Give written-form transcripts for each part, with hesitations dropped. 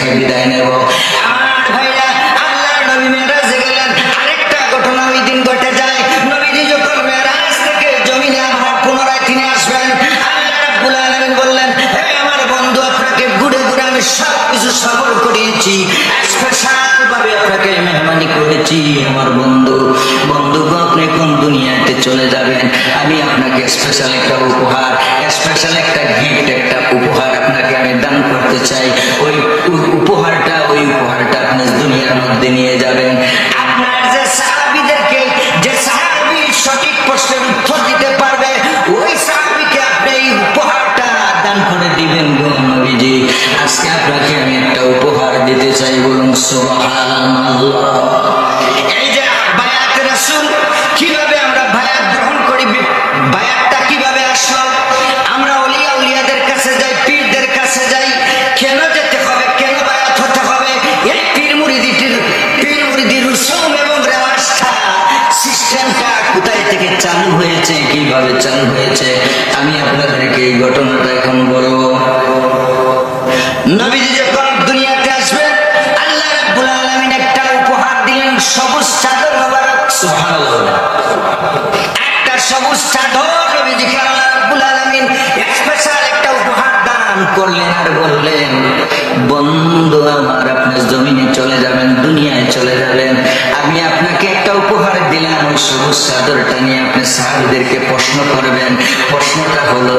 থেকে বিদায় নেব। আমার ভাইরা, আল্লাহর নবী মেরাজে গেলেন। আরেকটা ঘটনা ওই দিন ঘটে যায়। নবীজি যখন মেরাজ থেকে জমিনে আবার পুনরায় তিনি আসবেন, আল্লাহ রাব্বুল আলামিন বললেন, হে আমার বন্ধু, আপনাকে ঘুরে ঘুরে আমি সবকিছু সফর করিয়েছি, স্পেশাল ভাবে আপনাকে মেহমানি করেছি। আমার বন্ধু, বন্ধুগো, আপনি কোন দুনিয়াতে চলে যাবেন, আমি আপনাকে স্পেশাল একটা উপহার, স্পেশাল একটা গিফট, একটা উপহার আপনাকে আমি দান করতে চাই। ওই উপহারটা আপনি দুনিয়ার মধ্যে নিয়ে যাবেন। আপনার যে সাহাবীদেরকে, যে সাহাবী সঠিক প্রশ্নের উত্তর দিতে পারবে, ওই সাহাবীকে আপনি এই উপহারটা দান করে দিবেন গো নবীজি। আজকে আপনাকে আমি একটা উপহার দিতে চাই, বলুন সুবহানাল্লাহ। এই যে বায়াত রাসূল, কিভাবে আমরা বায়াত গ্রহণ করি, বায়াতটা কিভাবে আসলো? আমরা ওলিয়া উলিয়াদের কাছে যাই, পীরদের কাছে যাই, কেন যেতে হবে, কেন বায়াত হতে হবে? এই পীর মুরিদির রসুম এবং রেওয়াজটা, সিস্টেমটা কোথায় থেকে চালু হয়েছে, কিভাবে চালু হয়েছে, আমি আপনাদেরকে এই ঘটনাটা এখন বলবো। নবীজি যখন দুনিয়াতে আসবেন, আল্লাহ রাব্বুল আলামিন একটা উপহার দিলেন, সবুজ চাদর মোবারক। সুবহানাল্লাহ। একটা সবুজ চাদর নবীজিকে আল্লাহ রাব্বুল আলামিন স্পেশাল একটা উপহার দান করলেন আর বললেন, বন্ধু আমার, আপনি জমিনে চলে যাবেন, দুনিয়ায় চলে যাবেন, আমি আপনাকে একটা উপহার দিলাম। ওই সবুজ চাদরটা নিয়ে আপনি সাহাবীদেরকে প্রশ্ন করবেন। প্রশ্নটা হলো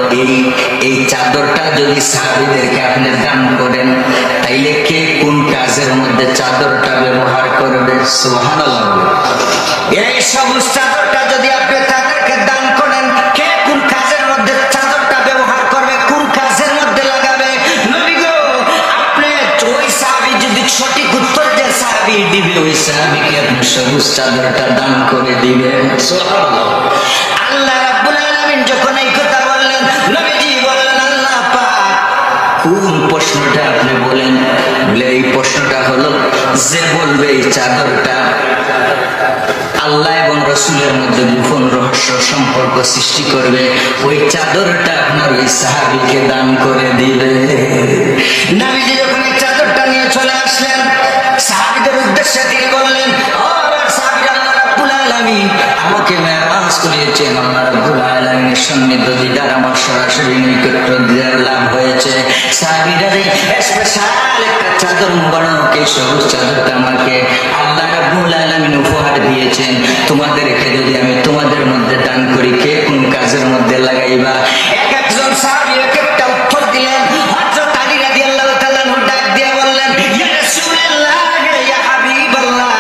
এই চাদরটা যদি সাহাবীদেরকে আপনি দান করেন, তাইলে কে কোন কাজের মধ্যে চাদরটা ব্যবহার করবে? সুবহানাল্লাহ। এই সবুজ চাদরটা যদি আপনি তাদেরকে দান করেন, কে কোন কাজের মধ্যে চাদরটা ব্যবহার করবে, কোন কাজের মধ্যে লাগাবে? নবী গো, আপনি ওই সাহাবী যদি সঠিক উত্তর যে সাহাবী দিবে, ওই সাহাবীকে আপনি সবুজ চাদরটা দান করে দিবেন। সুবহানাল্লাহ। আল্লাহ রাব্বুল আলামিন যখন এই কথা বললেন, নবীজি বললেন, আল্লাহ পাক কোন প্রশ্নটা আপনি বলেন? বলে এই প্রশ্নটা হলো, যে বলবে এই চাদরটা আল্লাহ এবং রসুলের মধ্যে গোপন রহস্য সম্পর্ক সৃষ্টি করবে, ওই চাদরটা আপনার ওই সাহাবীকে দান করে দিবে। নবীজি যখন এই চাদরটা নিয়ে চলে আসলেন, সাহাবীদের উদ্দেশ্যে তিনি বললেন, ও আমার সাহাবীরা, আল্লাহ রাব্বুল আলামিন আমাকে মেরাজ করিয়েছেন, আল্লাহ রাব্বুল আলামিনের সান্নিধ্য দিদার আমার সরাসরি নৈকট্য দিদার লাভ হয়েছে। সাহাবীরা স্পেশাল একটা চাদর মোবারক, এই সবুজ চাদরটা আমাকে আল্লাহ রাব্বুল আলামিন উপহার দিয়েছেন। তোমাদেরকে যদি আমি তোমাদের মধ্যে দান করি, কে কোন কাজের মধ্যে লাগাইবা? একজন সাহাবী এক একটা উত্তর দিলেন। হযরত আলী রাদিয়াল্লাহু তাআলা আনহু ডাক দিয়ে বললেন, ইয়া রাসূলুল্লাহ, ইয়া হাবিবাল্লাহ,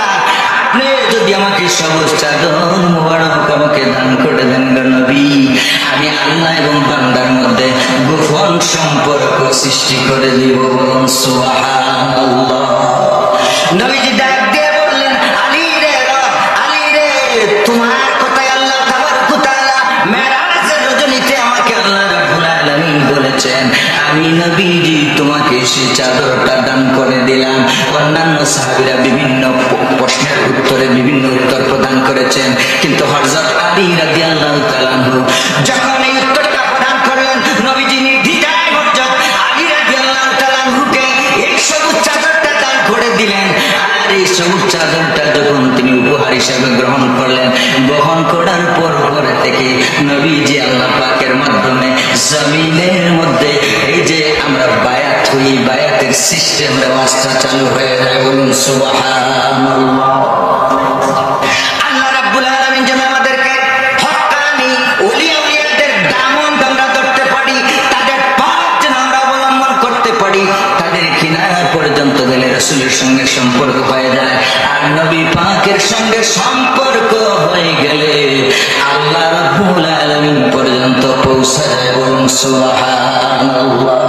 আপনি যদি আমাকে সবুজ চাদর মোবারক আমাকে দান করে দেন গো নবী, আমি আল্লাহ এবং বান্দার মধ্যে গোপন সম্পর্ক সৃষ্টি করে দিব। বলুন সুবহানাল্লাহ। নবীজি ডাক দিয়ে বললেন, আলী রে, তোমার কথাই আল্লাহ তাবারক ওয়া তাআলা মেরাজের রজনীতে আমাকে আল্লাহ রাব্বুল আলামিন বলেছেন, আমি নবীজি তোমাকে সেই চাদরটা দান করে দিলাম। অন্যান্য সাহাবীরা বিভিন্ন প্রশ্নের উত্তরে বিভিন্ন উত্তর প্রদান করেছেন, কিন্তু হযরত আলী রাদিয়াল্লাহু তাআলা আনহু যখন এই উত্তরটা প্রদান করলেন, নবীজি নির্দ্বিধায় হযরত আলী রাদিয়াল্লাহু তাআলা আনহুকে এই সবুজ চাদরটা দান করে দিলেন। আর এই সবুজ চাদরটা যখন তিনি উপহার হিসেবে গ্রহণ করলেন, গ্রহণ করার পর থেকে নবীজি আল্লাহ পাকের মাধ্যমে জমিনের মধ্যে এই যে আমরা বায়াত হই, বায়াতের সিস্টেম ব্যবস্থা চালু হয়ে যায়। বলুন সুবহানাল্লাহ। আল্লাহ রাব্বুল আলামিন যেন আমাদেরকে হক্কানি ওলিয়া উলিয়াদের দামন আমরা ধরতে পারি, তাদের পথ যেন আমরা অবলম্বন করতে পারি, তাদের কিনারা পর্যন্ত গেলে রাসূলের সঙ্গে সম্পর্ক হয়ে যায়। আর নবী পাকের সঙ্গে সম্পর্ক হয়ে গেলে আল্লাহ রাব্বুল আলামিন পর্যন্ত পৌঁছায়। বলুন সুবহানাল্লাহ।